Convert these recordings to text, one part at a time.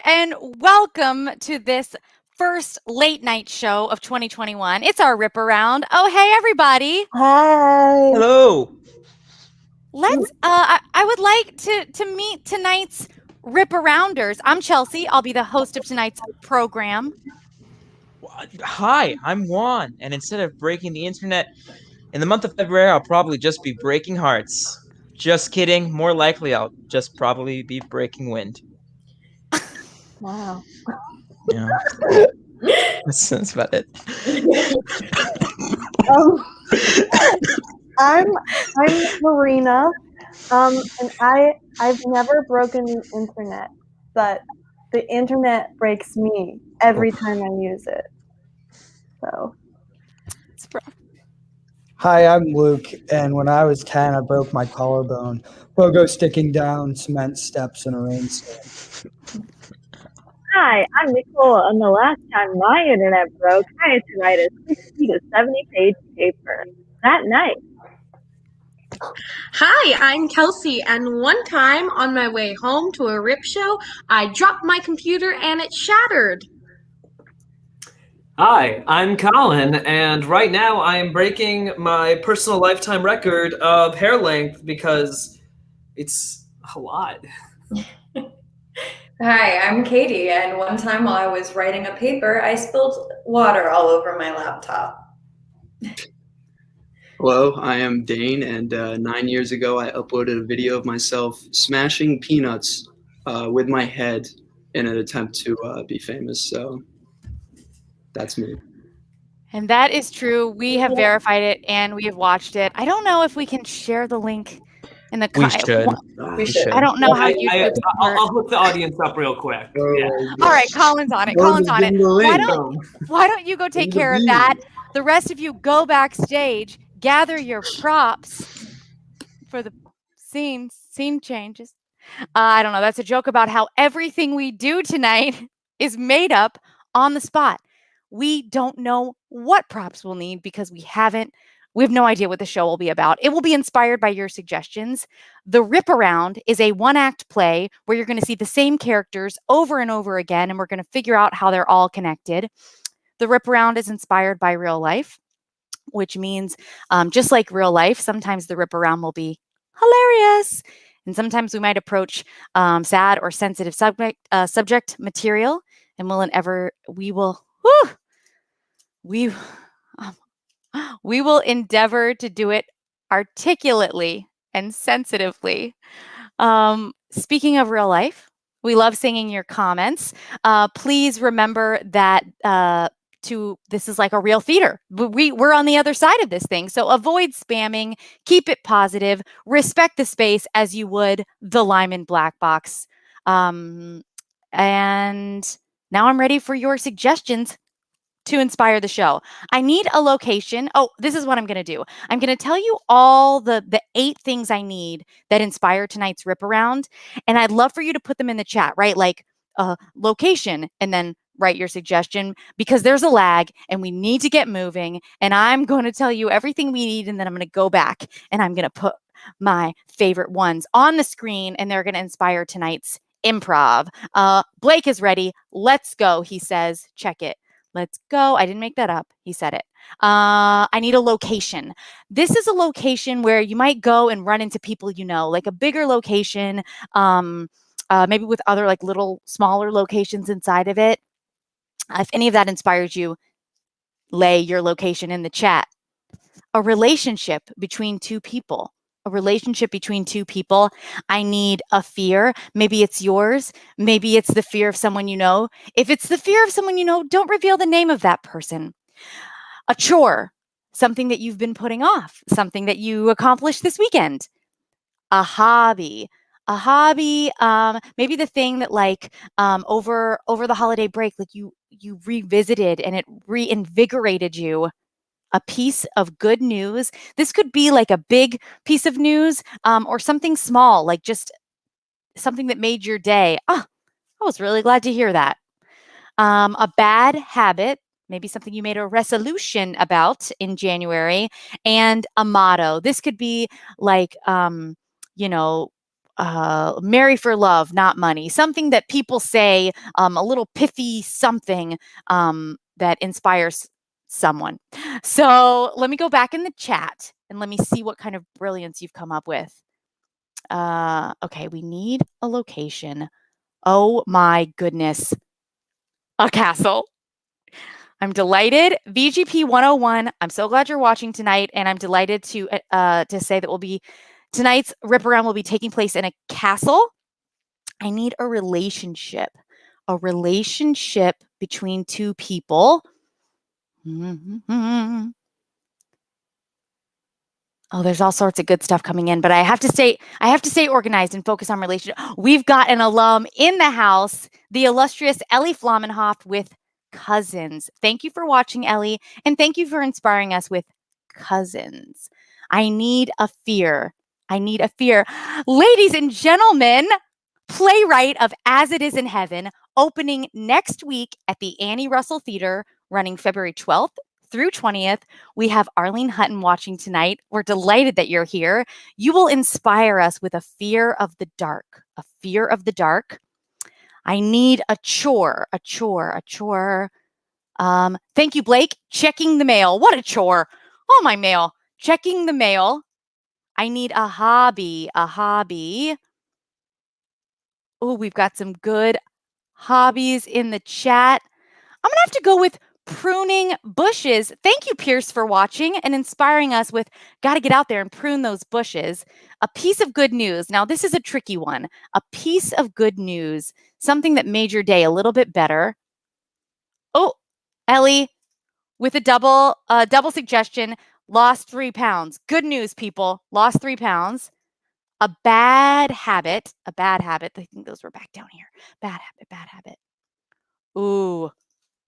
and welcome to this first late night show of 2021. It's our Rip Around. Oh, hey, everybody. Hi. Hello. I would like to meet tonight's Rip Arounders. I'm Chelsea. I'll be the host of tonight's program. Hi, I'm Juan, and instead of breaking the internet in the month of February, I'll probably just be breaking hearts. Just kidding. More likely, I'll just probably be breaking wind. Wow. Yeah, that's about it. I'm Marina, and I've never broken the internet, but the internet breaks me every time I use it. So. Hi, I'm Luke, and when I was 10, I broke my collarbone. Pogo sticking down cement steps in a rainstorm. Hi, I'm Nicole, and the last time my internet broke, I had to write a 60 to 70-page paper that night. Hi, I'm Kelsey, and one time on my way home to a rip show, I dropped my computer and it shattered. Hi, I'm Colin, and right now I am breaking my personal lifetime record of hair length because it's a lot. Hi, I'm Katie, and one time while I was writing a paper, I spilled water all over my laptop. Hello, I am Dane, and 9 years ago I uploaded a video of myself smashing peanuts with my head in an attempt to be famous, so that's me. And that is true. We have verified it and we have watched it. I don't know if we can share the link in the We should. We should. I don't know how you I'll hook the audience up real quick. Yeah. All right, Colin's on it. Why don't you go take care of that? The rest of you go backstage, gather your props for the scene changes. I don't know. That's a joke about how everything we do tonight is made up on the spot. We don't know what props we'll need because we have no idea what the show will be about. It will be inspired by your suggestions. The Rip Around is a one-act play where you're going to see the same characters over and over again, and we're going to figure out how they're all connected. The Rip Around is inspired by real life, which means just like real life, sometimes the Rip Around will be hilarious. And sometimes we might approach sad or sensitive subject material, and we will endeavor to do it articulately and sensitively. Speaking of real life, we love singing your comments. Please remember that this is like a real theater. We're on the other side of this thing. So avoid spamming, keep it positive, respect the space as you would the Lyman Black Box. And now I'm ready for your suggestions to inspire the show. I need a location. Oh, this is what I'm going to do. I'm going to tell you all the 8 things I need that inspire tonight's Rip Around. And I'd love for you to put them in the chat, right? Like location, and then write your suggestion, because there's a lag and we need to get moving. And I'm going to tell you everything we need, and then I'm going to go back and I'm going to put my favorite ones on the screen, and they're going to inspire tonight's improv. Blake is ready. Let's go, he says. Check it. Let's go. I didn't make that up. He said it. I need a location. This is a location where you might go and run into people you know, like a bigger location, maybe with other like little smaller locations inside of it. If any of that inspires you, lay your location in the chat. A relationship between two people. A relationship between two people. I need a fear. Maybe it's yours. Maybe it's the fear of someone you know. If it's the fear of someone you know, don't reveal the name of that person. A chore. Something that you've been putting off. Something that you accomplished this weekend. A hobby. A hobby, maybe the thing that like over the holiday break, like you revisited and it reinvigorated you. A piece of good news. This could be like a big piece of news, or something small, like just something that made your day. Oh, I was really glad to hear that. A bad habit, maybe something you made a resolution about in January, and a motto. This could be like, marry for love, not money. Something that people say, a little pithy something that inspires someone. So let me go back in the chat and let me see what kind of brilliance you've come up with. Okay, we need a location. Oh my goodness. A castle. I'm delighted. VGP 101. I'm so glad you're watching tonight, and I'm delighted to say that tonight's Rip Around will be taking place in a castle. I need a relationship between two people. Mm-hmm. Oh, there's all sorts of good stuff coming in, but I have to stay organized and focus on relationship. We've got an alum in the house, the illustrious Ellie Flamenhoff with Cousins. Thank you for watching, Ellie, and thank you for inspiring us with Cousins. I need a fear. Ladies and gentlemen, playwright of As It Is in Heaven, opening next week at the Annie Russell Theater, running February 12th through 20th. We have Arlene Hutton watching tonight. We're delighted that you're here. You will inspire us with a fear of the dark. I need a chore. Thank you, Blake. Checking the mail. What a chore. Oh, my mail. Checking the mail. I need a hobby. Oh, we've got some good hobbies in the chat. I'm going to have to go with pruning bushes. Thank you, Pierce, for watching and inspiring us with got to get out there and prune those bushes. A piece of good news. Now, this is a tricky one. A piece of good news, something that made your day a little bit better. Oh, Ellie, with a double suggestion, lost 3 pounds. Good news, people. Lost 3 pounds. A bad habit. I think those were back down here. Bad habit. Ooh,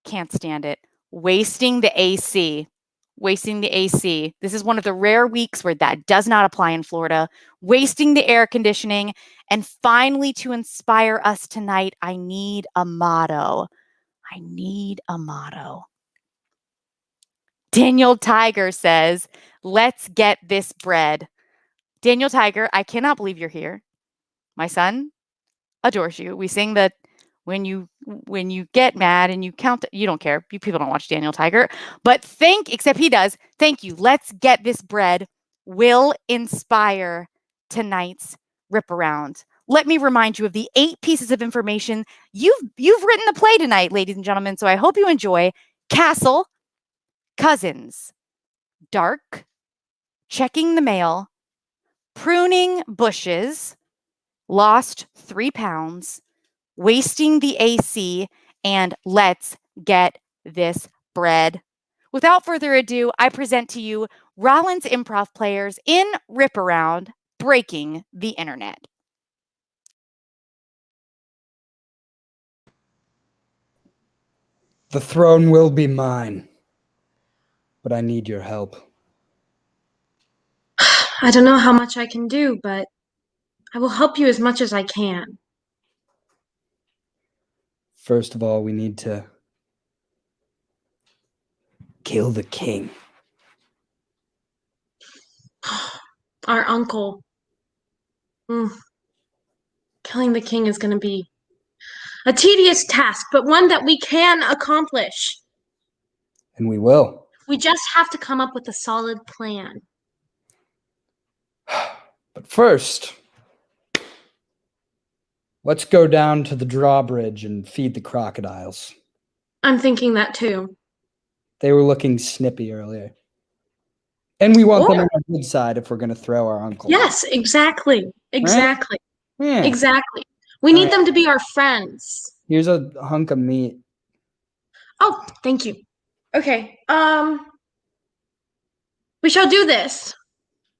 can't stand it. Wasting the AC. This is one of the rare weeks where that does not apply in Florida. Wasting the air conditioning. And finally, to inspire us tonight, I need a motto. Daniel Tiger says, let's get this bread. Daniel Tiger, I cannot believe you're here. My son adores you. We sing that when you get mad and you count, you don't care. You people don't watch Daniel Tiger, but except he does. Thank you. Let's get this bread will inspire tonight's Rip Around. Let me remind you of the 8 pieces of information you've written the play tonight, ladies and gentlemen. So I hope you enjoy Castle, Cousins, Dark, Checking the Mail, Pruning Bushes, Lost 3 pounds, Wasting the AC, and Let's Get This Bread. Without further ado, I present to you Rollins Improv players in Rip Around, Breaking the Internet. The throne will be mine, but I need your help. I don't know how much I can do, but I will help you as much as I can. First of all, we need to kill the king. Our uncle. Killing the king is going to be a tedious task, but one that we can accomplish. And we will. We just have to come up with a solid plan. But first, let's go down to the drawbridge and feed the crocodiles. I'm thinking that too. They were looking snippy earlier. And we want them on our good side if we're going to throw our uncle. Yes, exactly. Exactly. Right? Yeah. Exactly. We need them to be our friends. Here's a hunk of meat. Oh, thank you. Okay. We shall do this.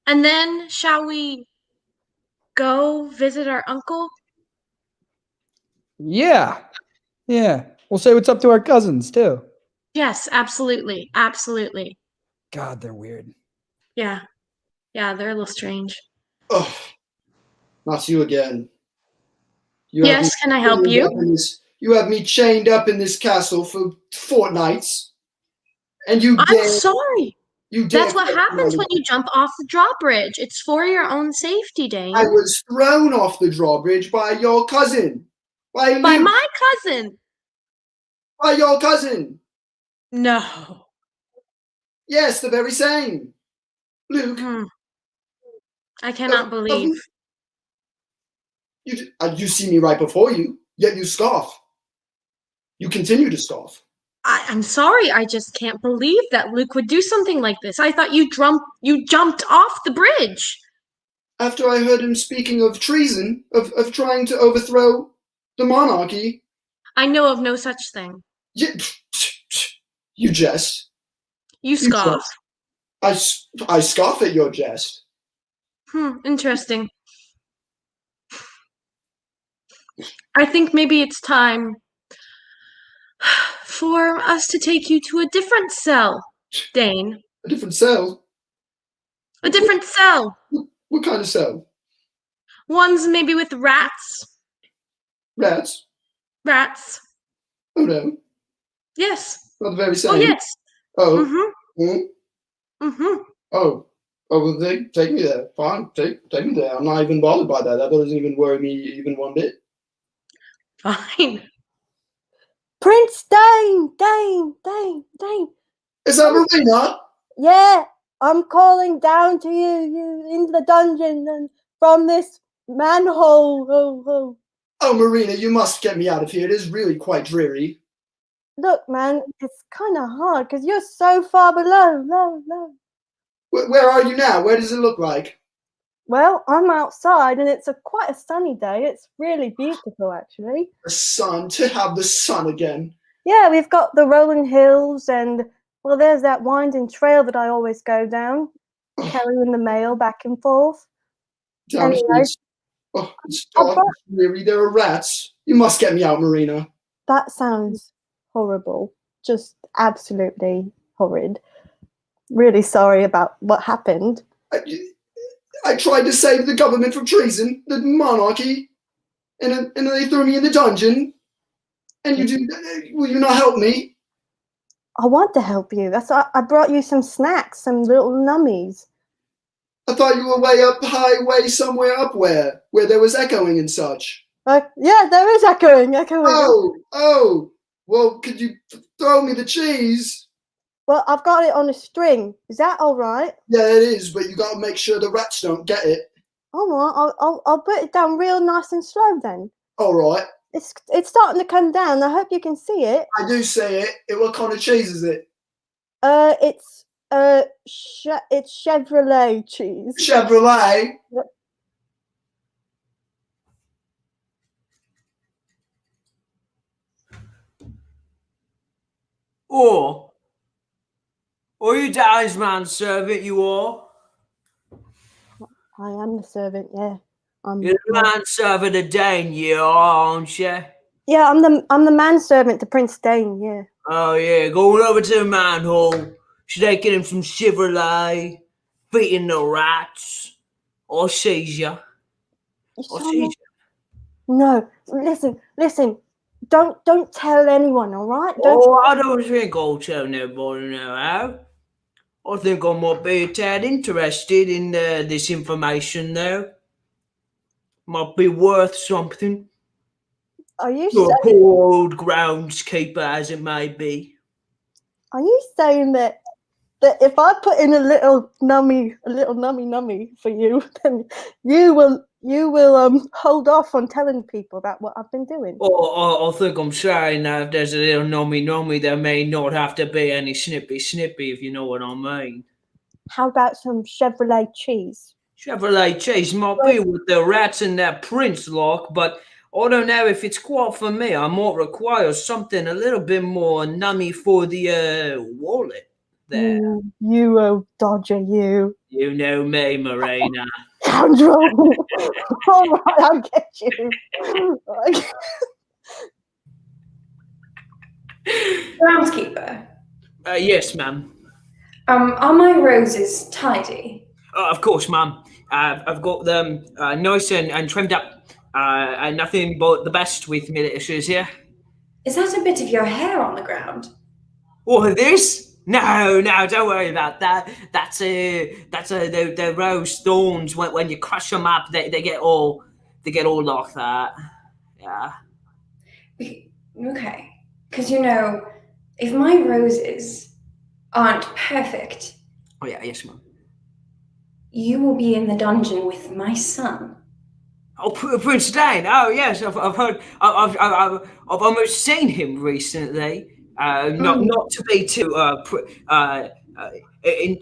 And then shall we go visit our uncle? Yeah. Yeah. We'll say what's up to our cousins, too. Yes, absolutely. Absolutely. God, they're weird. Yeah. Yeah, they're a little strange. Oh, not you again. Yes, can I help you? You have me chained up in this castle for fortnights. And I'm sorry. You That's dare what question my happens when you jump off the drawbridge. It's for your own safety, Dane. I was thrown off the drawbridge by your cousin. By Luke. By my cousin. By your cousin. No. Yes, the very same. Luke. I cannot believe. You see me right before you, yet you scoff. You continue to scoff. I'm sorry, I just can't believe that Luke would do something like this. I thought you jumped off the bridge. After I heard him speaking of treason, of trying to overthrow the monarchy. I know of no such thing. You jest. You scoff. I scoff at your jest. Interesting. I think maybe it's time for us to take you to a different cell, Dane. A different cell? A different cell. What kind of cell? Ones maybe with rats. Rats? Rats. Oh no. Yes. Not the very same. Oh yes. Oh. Mm-hmm. Oh. Oh, well, take me there. Fine, take me there. I'm not even bothered by that. That doesn't even worry me even one bit. Fine. Prince Dane. Is that Marina? Yeah, I'm calling down to you in the dungeon and from this manhole. Oh, Marina, you must get me out of here. It is really quite dreary. Look, man, it's kind of hard because you're so far below. Low. Where are you now? Where does it look like? Well, I'm outside and it's quite a sunny day. It's really beautiful, actually. The sun, to have the sun again. Yeah, we've got the rolling hills and, well, there's that winding trail that I always go down, carrying the mail back and forth. Anyway, it's dark and dreary. There are rats. You must get me out, Marina. That sounds horrible. Just absolutely horrid. Really sorry about what happened. I tried to save the government from treason, the monarchy, and then they threw me in the dungeon. And will you not help me? I want to help you. That's why I brought you some snacks, some little nummies. I thought you were way up high, way somewhere up where there was echoing and such. Yeah, there is echoing. Oh, well, could you throw me the cheese? Well, I've got it on a string. Is that all right? Yeah, it is, but you got to make sure the rats don't get it. All right, I'll put it down real nice and slow then. All right. It's starting to come down. I hope you can see it. I do see it. What kind of cheese is it? It's Chevrolet cheese. Chevrolet? Yep. Are you Daddy's manservant, you are? I am the servant, yeah. You're the manservant of Dane, you are, aren't you? Yeah, I'm the manservant to Prince Dane, yeah. Oh yeah, going over to the manhole, taking him some Chevrolet, beating the rats. I'll seize you. No, listen. Don't tell anyone, all right? I don't think I'll tell nobody now. I think I might be a tad interested in this information, though. Might be worth something. Are you to a poor old groundskeeper, as it may be. Are you saying that if I put in a little nummy for you, then you will hold off on telling people about what I've been doing? I think I'm saying that if there's a little nummy, there may not have to be any snippy, if you know what I mean. How about some Chevrolet cheese? Chevrolet cheese might be with the rats and that prince lock, but I don't know if it's quite for me. I might require something a little bit more nummy for the wallet there. You old dodger, you. You know me, Marina. Scoundrel. All right, I'll get you. Groundskeeper. Yes, ma'am. Are my roses tidy? Of course, ma'am. I've got them nice and trimmed up. And nothing but the best with me, little shoes here. Is that a bit of your hair on the ground? What, this? No, don't worry about that. That's the rose thorns. When you crush them up, they get all like that. Yeah. Okay. Because, if my roses aren't perfect, Oh yeah, yes, ma'am. you will be in the dungeon with my son. Oh, Prince Dane. Oh yes, I've heard. I've almost seen him recently. Not to be too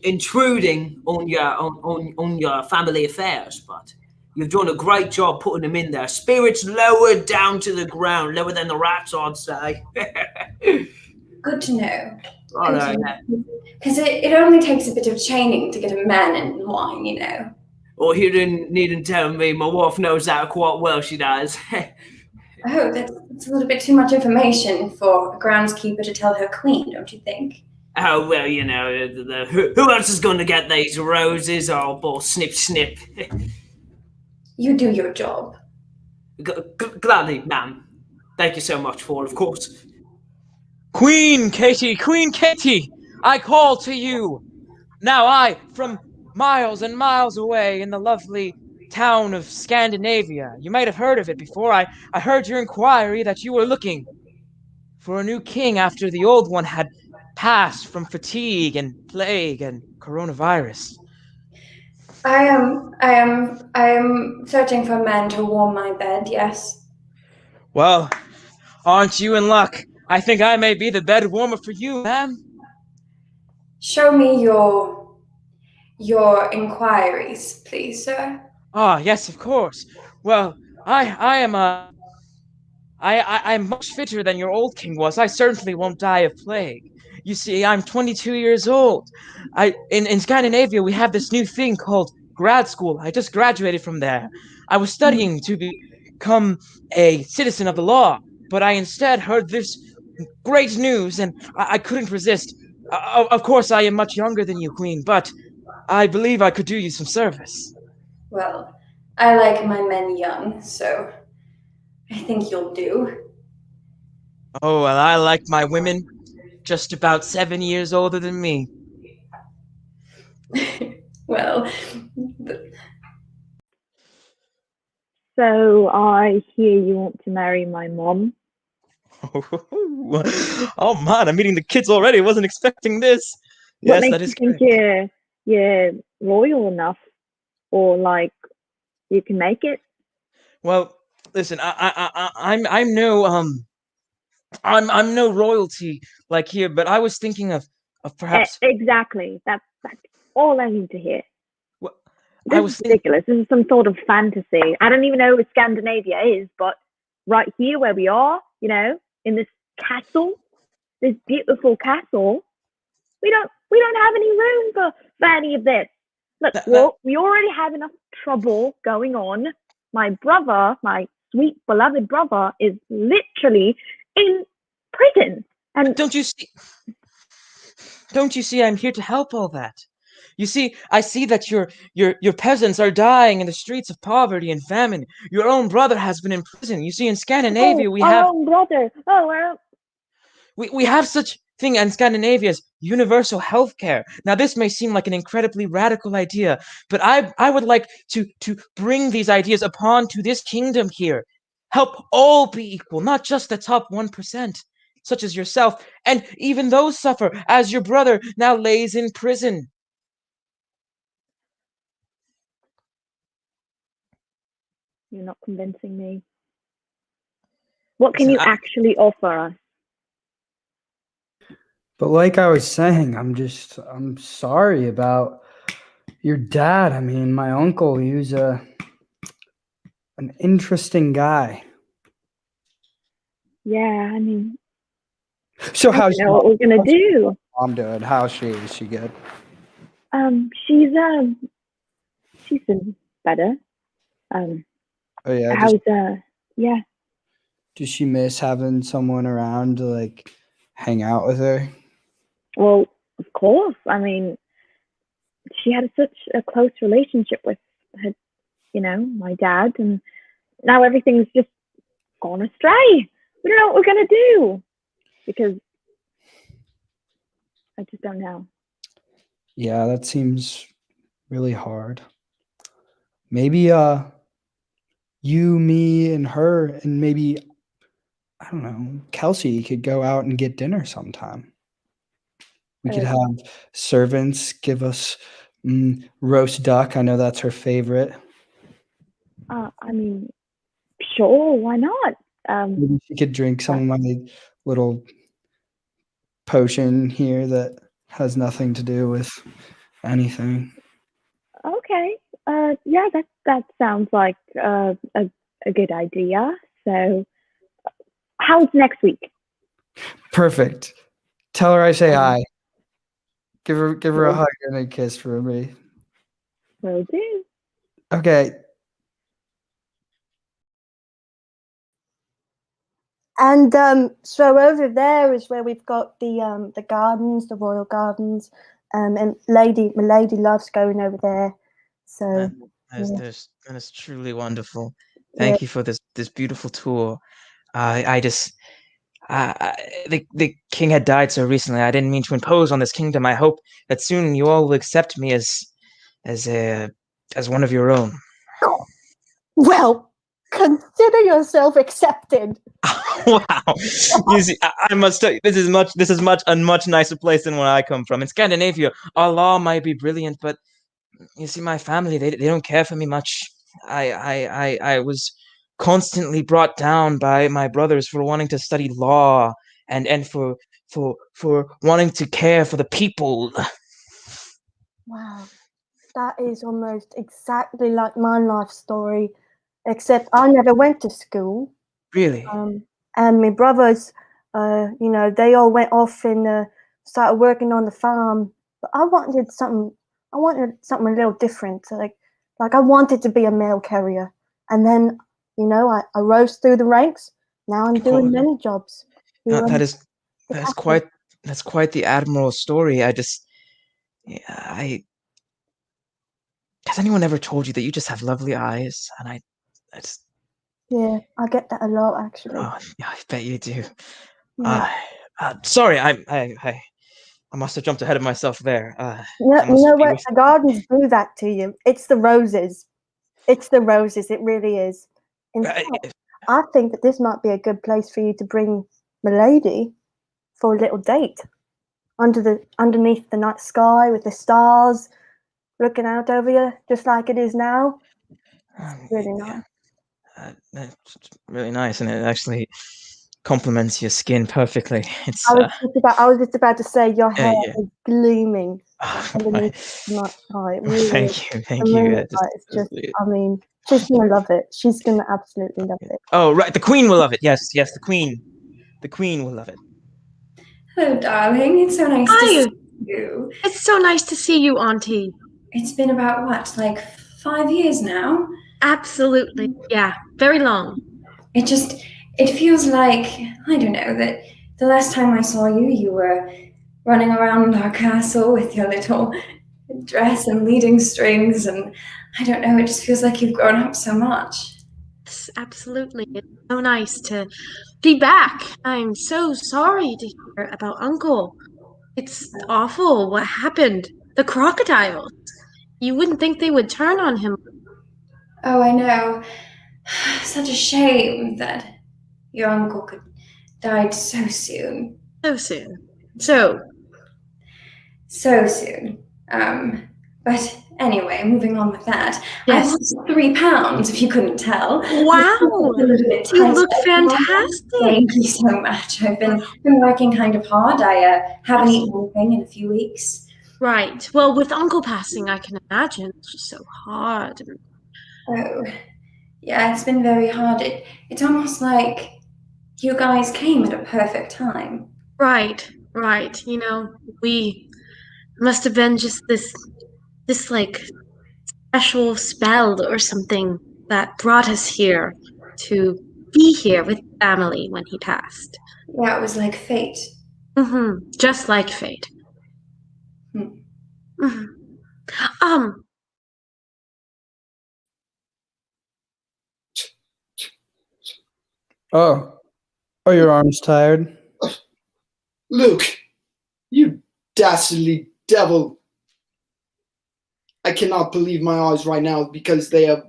intruding on your family affairs, but you've done a great job putting him in there. Spirits lowered down to the ground, lower than the rats, I'd say. Good to know. All right. Because it only takes a bit of chaining to get a man in line. Well, you didn't need to tell me. My wife knows that quite well. She does. Oh, that's a little bit too much information for a groundskeeper to tell her queen, don't you think? Oh well, who else is going to get these roses? Oh, boy, snip, snip. You do your job. Gladly, ma'am. Thank you so much for it, of course. Queen Katie, I call to you. Now I, from miles and miles away in the lovely town of Scandinavia, you might have heard of it before. I heard your inquiry that you were looking for a new king after the old one had passed from fatigue and plague and coronavirus. I am searching for a man to warm my bed, yes. Well, aren't you in luck? I think I may be the bed warmer for you, ma'am. Show me your inquiries, please, sir. Ah, yes, of course. Well, I'm much fitter than your old king was. I certainly won't die of plague. You see, I'm 22 years old. In Scandinavia we have this new thing called grad school. I just graduated from there. I was studying to become a citizen of the law, but I instead heard this great news and I couldn't resist. Of course, I am much younger than you, Queen, but I believe I could do you some service. Well, I like my men young, so I think you'll do. Oh, well, I like my women just about 7 years older than me. Well, So I hear you want to marry my mom. Oh man, I'm meeting the kids already. I wasn't expecting this. What Yes, makes that is you think correct. you're royal enough, or like you can make it? Well, listen, I'm no I'm no royalty like here, but I was thinking of perhaps. Exactly. That's all I need to hear. Well, I This was is thinking. ridiculous. This is some sort of fantasy. I don't even know where Scandinavia is, but right here where we are, in this castle, this beautiful castle, we don't have any room for any of this. Look, we already have enough trouble going on. My brother, my sweet beloved brother, is literally in prison. And don't you see? Don't you see? I'm here to help all that. You see, I see that your peasants are dying in the streets of poverty and famine. Your own brother has been in prison. You see, in Scandinavia we our have own brother. we have such thing in Scandinavia as universal health care. Now, this may seem like an incredibly radical idea, but I would like to bring these ideas upon to this kingdom here. Help all be equal, not just the top 1%, such as yourself, and even those suffer, as your brother now lays in prison. You're not convincing me. What can Listen, you actually offer us? But like I was saying, I'm sorry about your dad. I mean, my uncle, he was an interesting guy. Yeah, I mean, So I don't know what we're gonna do. Mom doing? How's she? Is she good? She's been better. Oh yeah. How's yeah. Does she miss having someone around to like hang out with her? Well, of course. I mean, she had such a close relationship with her, my dad, and now everything's just gone astray. We don't know what we're gonna do because I just don't know. Yeah, that seems really hard. Maybe you, me, and her, and maybe I don't know, Kelsey could go out and get dinner sometime. We could have servants give us roast duck. I know that's her favorite. I mean, sure, why not? Maybe she could drink some of my little potion here that has nothing to do with anything. Okay. Yeah, that sounds like a good idea. So, how's next week? Perfect. Tell her I say hi. Give her a hug and a kiss for me. Will do. Okay. And so over there is where we've got the gardens, the royal gardens, and Milady loves going over there. So That is truly wonderful. Yeah. Thank you for this beautiful tour. The king had died so recently. I didn't mean to impose on this kingdom. I hope that soon you all will accept me as one of your own. Well, consider yourself accepted. Wow! You see, I must tell you, this is a much nicer place than where I come from. In Scandinavia, our law might be brilliant, but you see, my family they don't care for me much. I was constantly brought down by my brothers for wanting to study law and for wanting to care for the people. Wow, that is almost exactly like my life story, except I never went to school. Really? And my brothers, they all went off and started working on the farm. But I wanted something. I wanted something a little different. Like I wanted to be a mail carrier, and then I rose through the ranks. Now I'm doing many jobs. That is quite the admirable story. Has anyone ever told you that you just have lovely eyes? And I just Yeah, I get that a lot actually. oh yeah, I bet you do. Yeah. Sorry, I must have jumped ahead of myself there. You I must know be what? with The gardens do that to you. It's the roses. It's the roses. It really is. In fact, I think that this might be a good place for you to bring Milady for a little date underneath the night sky with the stars looking out over you, just like it is now. It's really nice. That's really nice, and it actually complements your skin perfectly. It's I was just about to say your hair yeah. is gleaming underneath the night sky. It really is. Thank The you. moonlight is just. I mean, she's gonna love it. She's gonna absolutely love it. Oh, right, the queen will love it. Yes, the queen will love it. Hello, darling. It's so nice to see you. It's so nice to see you, Auntie. It's been about what, like 5 years now? Absolutely. Yeah, very long. It feels like, I don't know, that the last time I saw you, you were running around our castle with your little dress and leading strings, and I don't know, it just feels like you've grown up so much. Yes, absolutely. It's so nice to be back. I'm so sorry to hear about Uncle. It's awful what happened. The crocodiles. You wouldn't think they would turn on him. Oh, I know. Such a shame that your uncle died so soon. So soon. So soon. But anyway, moving on with that. Yes. I've lost 3 pounds, if you couldn't tell. Wow! You look fantastic. Thank you so much. I've been working kind of hard. I haven't eaten anything in a few weeks. Right. Well, with Uncle passing, I can imagine it's just so hard. Oh, yeah, it's been very hard. It's almost like you guys came at a perfect time. Right. You know, we must have been just this like special spell or something that brought us here to be here with family when he passed. Yeah, it was like fate. Mm-hmm. Just like fate. Mm-hmm. Oh, are your arms tired? Luke, you dastardly devil. I cannot believe my eyes right now because they have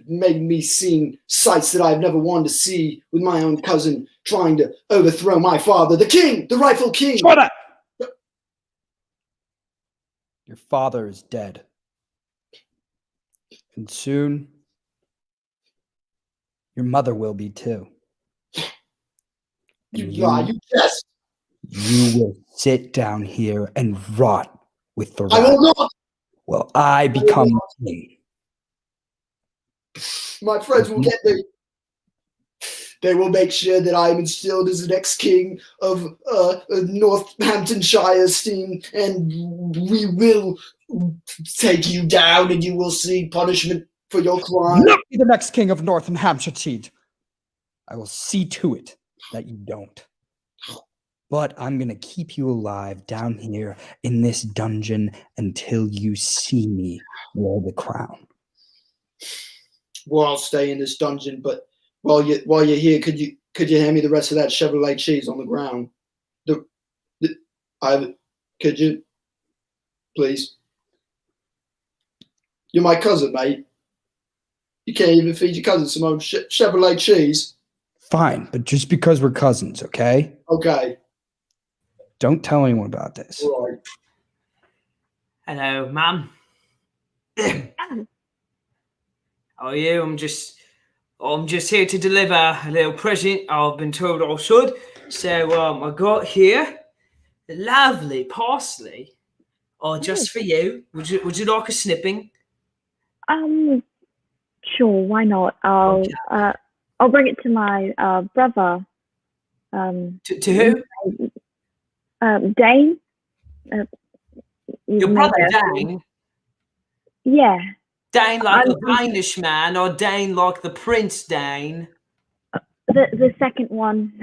made me see sights that I've never wanted to see with my own cousin trying to overthrow my father, the king, the rightful king. Shut up! Your father is dead. And soon, your mother will be too. You And lie, you jest. You will sit down here and rot with the I will rats. not. Well, I become king. My friends will get me. They will make sure that I am instilled as the next king of Northamptonshire steam, and we will take you down, and you will see punishment for your crime. Not be the next king of North and Hampshire. I will see to it that you don't. But I'm going to keep you alive down here in this dungeon until you see me wear the crown. Well, I'll stay in this dungeon, but while you're here, could you hand me the rest of that Chevrolet cheese on the ground? Could you, please? You're my cousin, mate. You can't even feed your cousin some old Chevrolet cheese. Fine, but just because we're cousins, okay? Okay. Don't tell anyone about this. Right. Hello, ma'am. How are you? I'm just here to deliver a little present. I've been told I should. So I got here lovely parsley. Oh, just for you. Would you like a snipping? Sure, why not? I'll bring it to my brother. To who? Dane. Your brother Dane? Yeah. Dane like the Danish man, or Dane like the Prince Dane? The second one.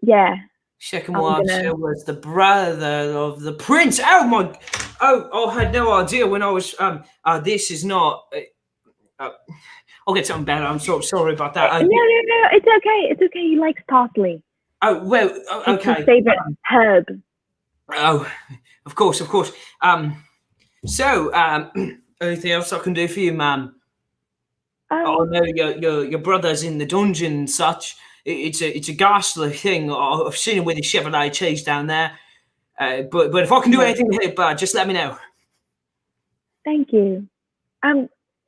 Yeah. Second one was the brother of the prince. Oh my! I had no idea when I was. This is not. I'll get something better. I'm so sorry about that. No, it's okay. It's okay. He likes parsley. Oh well, okay. It's his favorite herb. Oh, of course. So, anything else I can do for you, ma'am? I know your brother's in the dungeon and such. It's a ghastly thing. I've seen him with his Chevrolet cheese down there. But if I can do anything to help, just let me know. Thank you.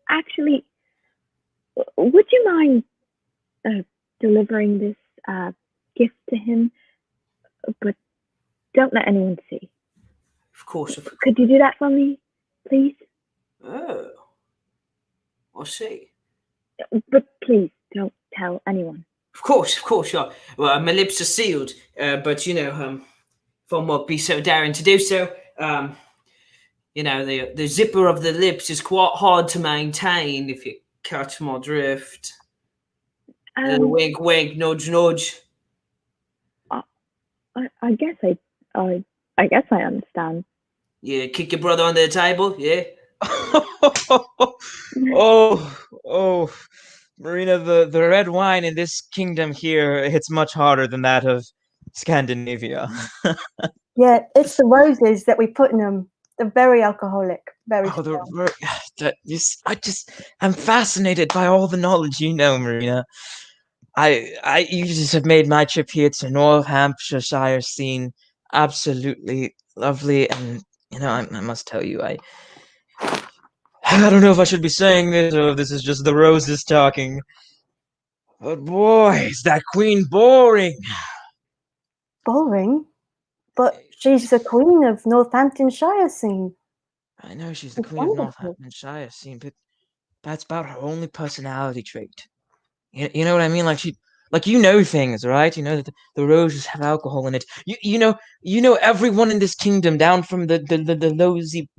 Actually, would you mind delivering this gift to him? But don't let anyone see. Of course. Could you do that for me, please? Oh, I see. But please don't tell anyone. Of course, sure. Well, my lips are sealed, but if I might be so daring to do so, the zipper of the lips is quite hard to maintain, if you catch my drift. Wink, wink, nudge, nudge. I guess I guess I understand. Yeah, kick your brother under the table, yeah. Oh, Marina, the red wine in this kingdom here hits much harder than that of Scandinavia. Yeah, it's the roses that we put in them. They're very alcoholic. Very. I'm fascinated by all the knowledge you know, Marina. You just have made my trip here to North Hampshire scene absolutely lovely, and I must tell you, I don't know if I should be saying this or if this is just the roses talking. But boy, is that queen boring. Boring? But she's the queen of Northamptonshire scene. I know she's the queen of Northamptonshire scene, but that's about her only personality trait. You know what I mean? Like things, right? You know that the roses have alcohol in it. You know everyone in this kingdom, down from the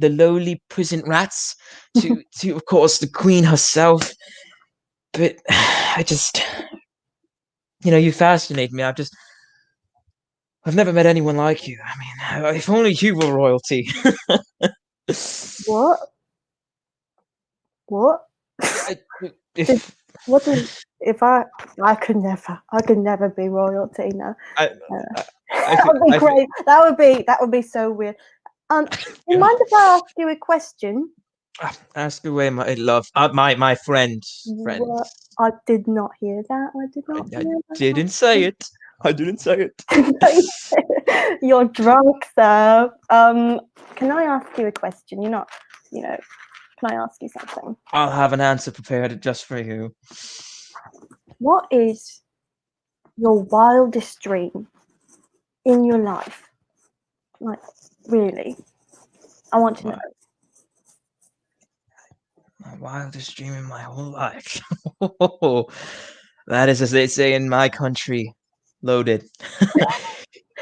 lowly prison rats to of course the queen herself. But I just, you fascinate me. I've never met anyone like you. I mean, if only you were royalty. What? If I could never be royalty now. That would be great. That would be so weird. Do you mind if I ask you a question? Ask away, my love. My friend. What? I did not hear that. I did not I hear that. didn't say it. I didn't say it. You're drunk, sir. Can I ask you a question? You're not, can I ask you something? I'll have an answer prepared just for you. What is your wildest dream in your life? Like, really? I want to know. My wildest dream in my whole life. That is, as they say in my country, loaded.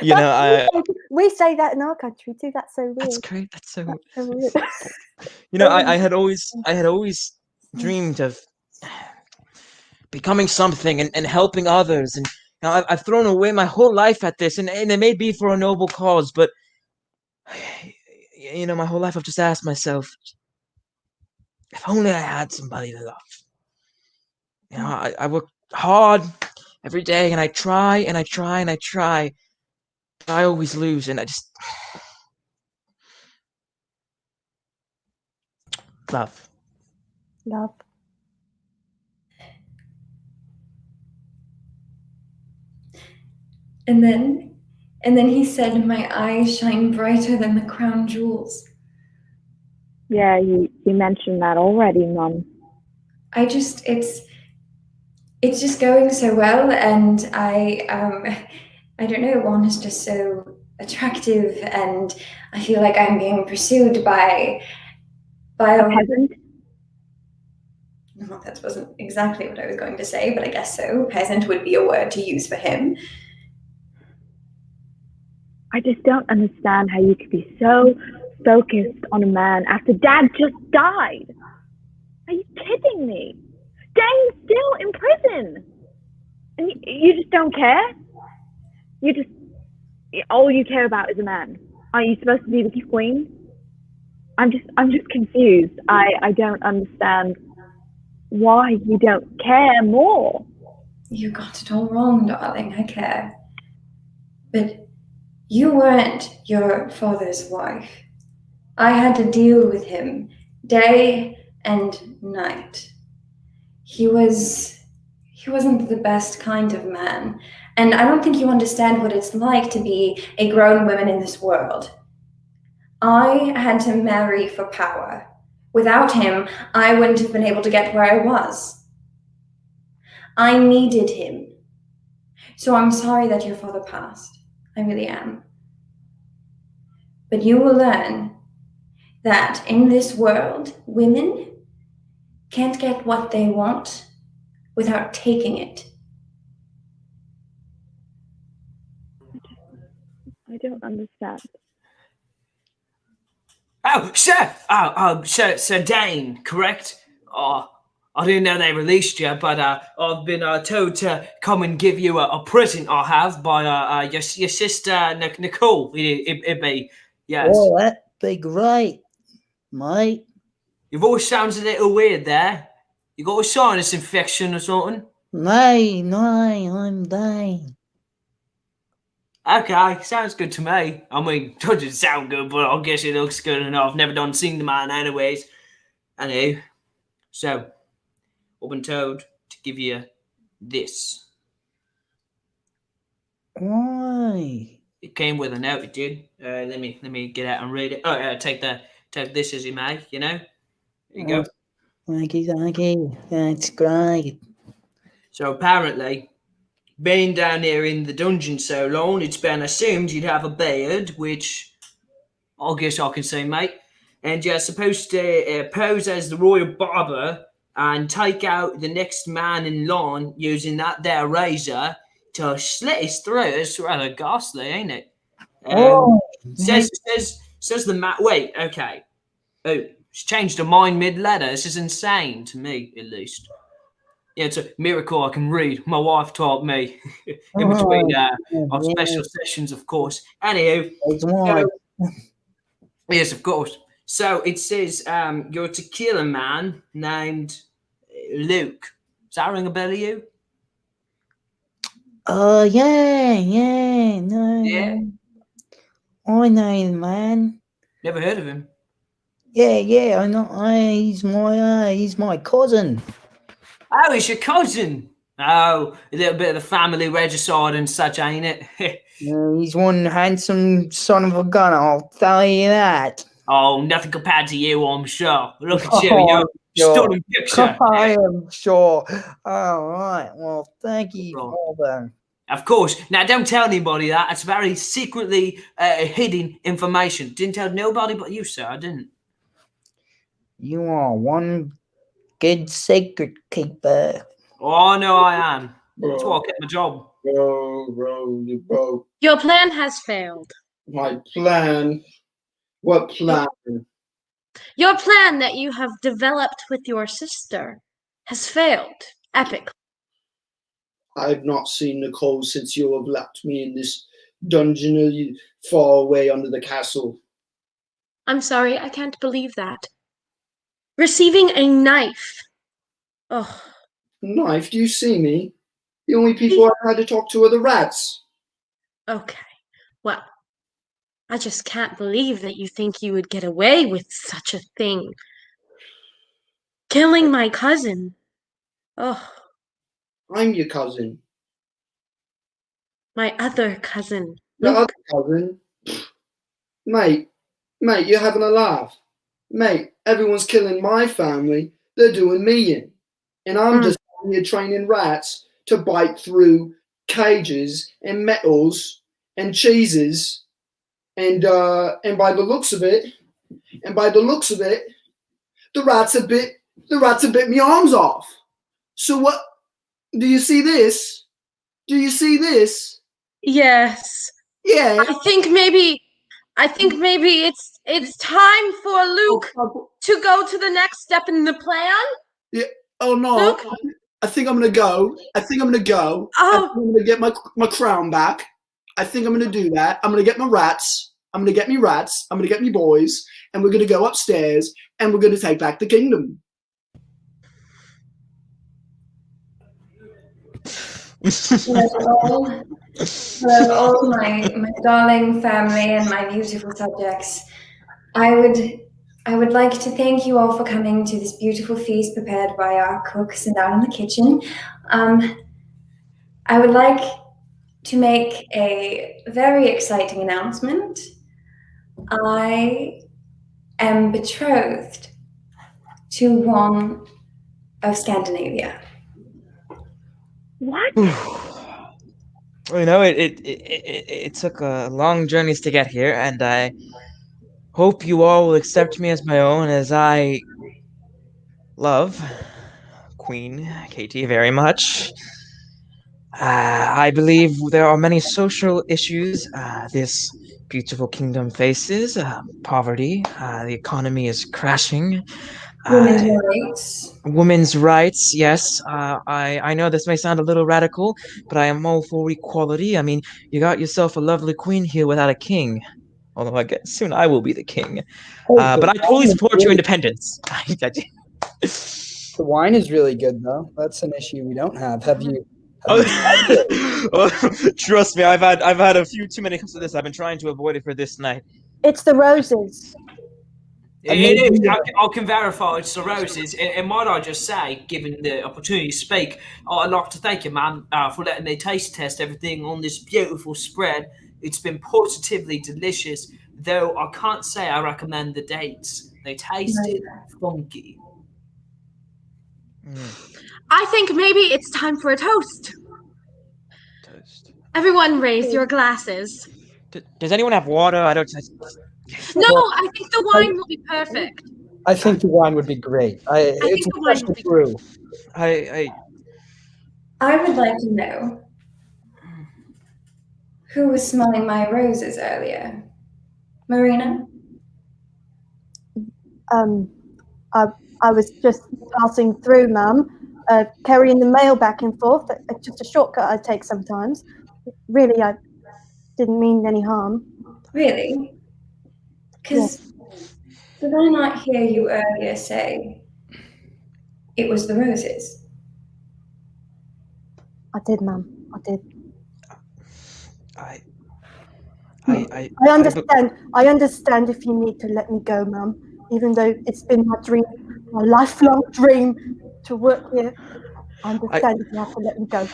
We say that in our country too. That's so weird. That's great. That's so weird. I had always dreamed of becoming something and helping others, and I've thrown away my whole life at this, and it may be for a noble cause, but my whole life I've just asked myself, if only I had somebody to love. I work hard every day, and I try and I try and I try, but I always lose, and I just love. And then he said, my eyes shine brighter than the crown jewels. Yeah, you mentioned that already, Mum. It's just going so well, and I don't know, Juan is just so attractive, and I feel like I'm being pursued by a peasant. No, that wasn't exactly what I was going to say, but I guess so. Peasant would be a word to use for him. I just don't understand how you could be so focused on a man after Dad just died. Are you kidding me? Dane's still in prison, and you just don't care. All you care about is a man. Are you supposed to be the queen? I'm just confused. I don't understand why you don't care more. You got it all wrong, darling. I care. But you weren't your father's wife. I had to deal with him day and night. He wasn't the best kind of man. And I don't think you understand what it's like to be a grown woman in this world. I had to marry for power. Without him, I wouldn't have been able to get where I was. I needed him. So I'm sorry that your father passed. I really am. But you will learn that in this world, women can't get what they want without taking it. I don't understand. Oh, sir! Sir Dane, correct? I didn't know they released you, but I've been told to come and give you a present I have by your sister Nicole. It be, yes. Oh, that'd be great, mate. Your voice sounds a little weird there. You got a sinus infection or something? No, I'm Dane. Okay, sounds good to me. I mean, doesn't sound good, but I guess it looks good enough. I've never done seen the man anyways. Anyway, so I've been told to give you this. Why? It came with a note, it did. Let me get out and read it. Oh, take this as you may, There you go. Thank you. That's great. So apparently, being down here in the dungeon so long, it's been assumed you'd have a beard, which I guess I can say, mate. And you're supposed to pose as the royal barber and take out the next man in line using that there razor to slit his throat. It's rather ghastly, ain't it? Says the man. Wait, okay. Oh, it's changed her mind mid-letter. This is insane to me, at least. Yeah, it's a miracle I can read. My wife taught me in between our special sessions, of course. Anywho, yes, of course. So it says you're a tequila man named Luke. Does that ring a bell to you? Yeah, no, Yeah, I know the man. never heard of him. Yeah, I know. He's my cousin. Oh, it's your cousin. Oh, a little bit of the family regicide and such, ain't it? He's one handsome son of a gun, I'll tell you that. Oh, nothing compared to you, I'm sure. Look at you, Oh, you're I'm a sure. stunning picture. I am sure. All right. Well, thank you, Right. Father. Of course. Now, don't tell anybody that. It's very secretly hidden information. Didn't tell nobody but you, sir. I didn't. You are one good secret keeper. Oh, no, I am. That's why I kept my job. Bro. Your plan has failed. My plan? What plan? Your plan that you have developed with your sister has failed. Epic. I've not seen Nicole since you have left me in this dungeon far away under the castle. I'm sorry, I can't believe that. Receiving a knife. Oh, Knife, do you see me? The only people I've had to talk to are the rats. okay. Well, I just can't believe that you think you would get away with such a thing. Killing my cousin. Oh, I'm your cousin. my other cousin, Your Luke. other cousin? Mate, you're having a laugh. Mate, everyone's killing my family. They're doing me in. And I'm just here training rats to bite through cages and metals and cheeses. And by the looks of it, the rats have bit me arms off. So what? Do you see this? Do you see this? Yes. Yeah. I think maybe it's time for Luke to go to the next step in the plan. Yeah. Oh no. Luke? I think I'm gonna go. I think I'm gonna go. Oh. I'm gonna get my crown back. I think I'm gonna do that. I'm gonna get my rats. I'm gonna get me rats. I'm gonna get me boys, and we're gonna go upstairs and we're gonna take back the kingdom. Hello, all my darling family and my beautiful subjects. I would like to thank you all for coming to this beautiful feast prepared by our cooks and down in the kitchen. I would like to make a very exciting announcement. I am betrothed to one of Scandinavia. What? You know, it took long journeys to get here, and I hope you all will accept me as my own, as I love Queen Katie very much. I believe there are many social issues this beautiful kingdom faces. Poverty, the economy is crashing. Women's rights. Women's rights, yes. I know this may sound a little radical, but I am all for equality. I mean, you got yourself a lovely queen here without a king. Although I guess soon I will be the king. But I totally support your independence. The wine is really good, though. That's an issue we don't have. Have you? Trust me, I've had a few too many cups of this. I've been trying to avoid it for this night. It's the roses. It is. I can verify it's the roses. And might I just say, given the opportunity to speak, I'd like to thank you, man, for letting me taste test everything on this beautiful spread. It's been positively delicious, though I can't say I recommend the dates. They tasted funky. I think maybe it's time for a toast. Everyone raise your glasses. Does anyone have water? I don't. No, I think the wine will be perfect. I think the wine would be great. It's think the wine would be true. I would like to know who was smelling my roses earlier. Marina? I was just passing through, Mum, carrying the mail back and forth. It's just a shortcut I take sometimes. Really, I didn't mean any harm. Really? Because did I not hear you earlier say it was the roses? I did, Mum. I did. I understand. I understand if you need to let me go, Mum. Even though it's been my dream, my lifelong dream, to work here. I understand if you have to let me go.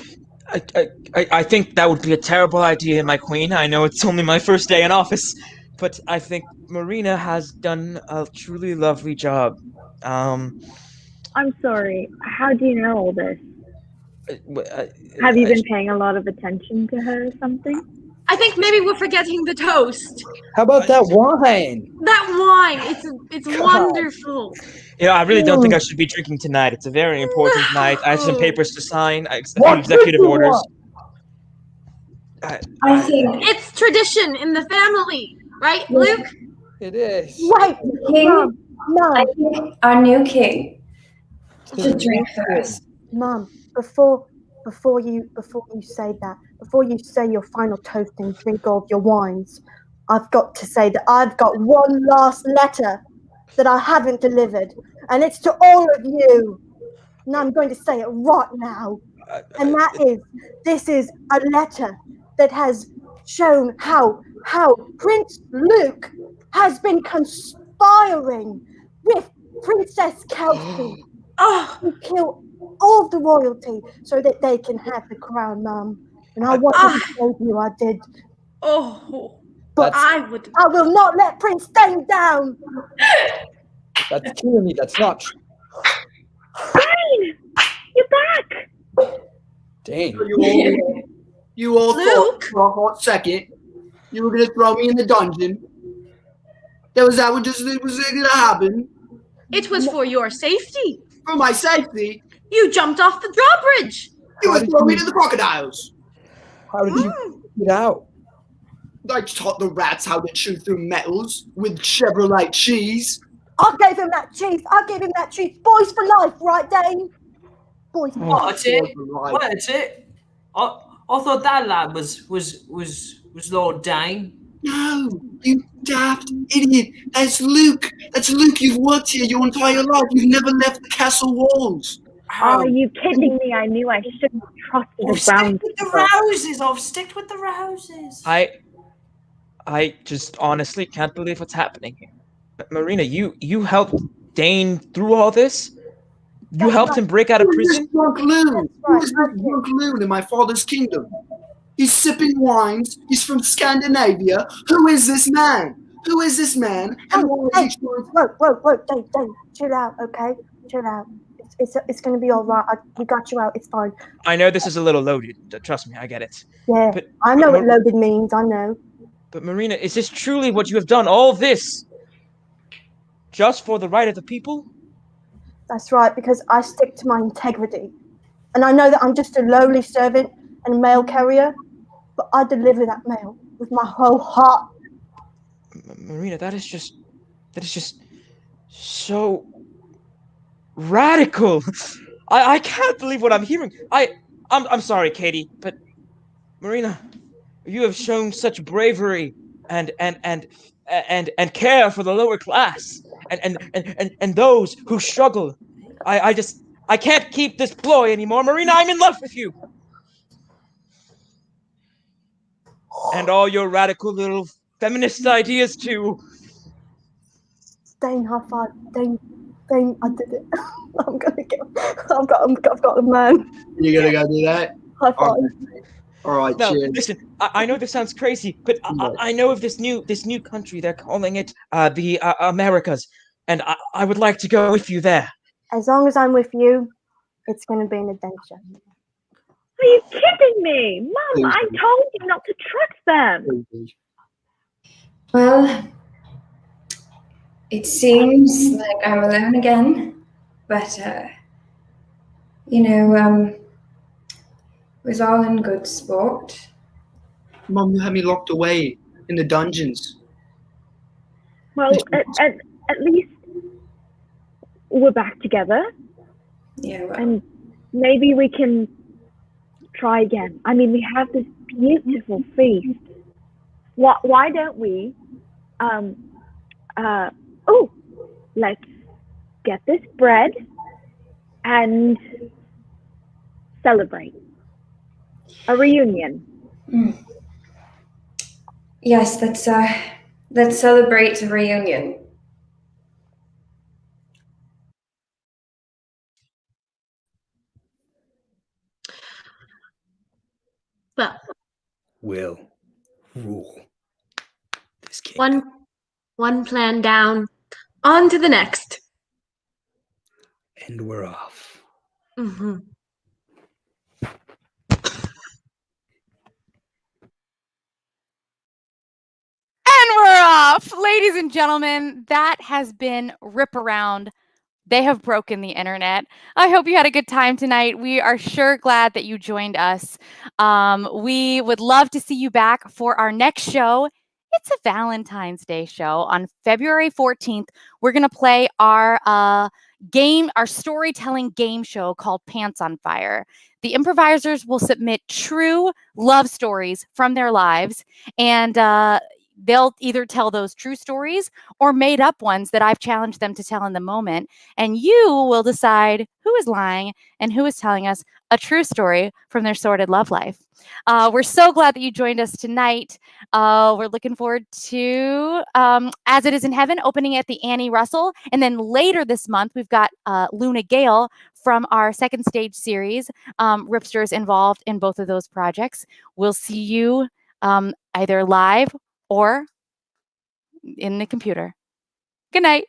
I think that would be a terrible idea, my queen. I know it's only my first day in office, but I think Marina has done a truly lovely job. I'm sorry. How do you know all this? I, Have you I, been paying a lot of attention to her or something? I think maybe we're forgetting the toast. How about that wine? That wine, it's God. wonderful. I really don't think I should be drinking tonight. It's a very important night. I have some No. papers to sign, a few What executive did you orders. want? I think It's tradition in the family, right, Luke? It is. Wait, King, I Mum, think our new king should Tis drink first. Mum. Before you say that, before you say your final toast and drink all of your wines, I've got to say that I've got one last letter that I haven't delivered, and it's to all of you. And I'm going to say it right now. And that is, this is a letter that has shown how Prince Luke has been conspiring with Princess Kelsey Oh, to kill all of the royalty so that they can have the crown, Mum. And I wanted to tell you I did, oh, but I would. I will not let Prince Dane down. That's tyranny. That's not true. Dane! You're back! Dang. You all thought Luke? for a hot second you were gonna throw me in the dungeon. That what just was gonna happen It was for your safety. for my safety. You jumped off the drawbridge. You How would did throw me you- to the crocodiles. How did you get out? I taught the rats how to chew through metals with Chevrolet cheese. I gave him that cheese. I gave him that cheese. Boys for life, right, Dane? Boys for life. What's it? What's it? I thought that lad was Lord Dane. No, you daft idiot. That's Luke. That's Luke. You've worked here your entire life. You've never left the castle walls. Are you kidding me? I knew I shouldn't have trusted Oh, a stick ground with the keeper. roses. I've sticked with the roses. I just honestly can't believe what's happening here. Marina, you helped Dane through all this? You helped him break out of Who is this prison? drunk loon? Who right, is this drunk loon in my father's kingdom? He's sipping wines. He's from Scandinavia. Who is this man? Who is this man? And why is he trying to... Whoa, Dane, chill out, okay? Chill out. It's going to be all right. We got you out. It's fine. I know this is a little loaded. Trust me, I get it. Yeah, But I know but what loaded means. I know. But Marina, is this truly what you have done? All this just for the right of the people? That's right, because I stick to my integrity. And I know that I'm just a lowly servant and mail carrier, but I deliver that mail with my whole heart. Marina, that is just so radical. I can't believe what I'm hearing. I'm sorry, Katie, but Marina, you have shown such bravery and care for the lower class and those who struggle. I can't keep this ploy anymore. Marina, I'm in love with you. And all your radical little feminist ideas too. Dane, high five. Dane, I did it. I'm gonna get. I've got a man. You're gonna go do that? High five. All right, Now, cheers. listen. I know this sounds crazy, but I know of this new country. They're calling it the Americas, and I would like to go with you there. As long as I'm with you, it's gonna be an adventure. Are you kidding me? Mum, I told you not to trust them. Well, it seems like I'm alone again, but it was all in good sport. Mum, you had me locked away in the dungeons. Well, at least we're back together. Yeah, well, And maybe we can try again. I mean, we have this beautiful feast. Why don't we, let's get this bread and celebrate a reunion. Yes, let's celebrate a reunion. Well, Will rule this kingdom. one plan down, on to the next. And we're off. Mm-hmm. And we're off. Ladies and gentlemen, that has been Rip Around. They have broken the internet. I hope you had a good time tonight. We are sure glad that you joined us. We would love to see you back for our next show. It's a Valentine's Day show on February 14th. We're going to play our our storytelling game show called Pants on Fire. The improvisers will submit true love stories from their lives, and they'll either tell those true stories or made up ones that I've challenged them to tell in the moment. And you will decide who is lying and who is telling us a true story from their sordid love life. We're so glad that you joined us tonight. We're looking forward to As It Is in Heaven opening at the Annie Russell. And then later this month, we've got Luna Gale from our second stage series. Ripster is involved in both of those projects. We'll see you either live or in the computer. Good night.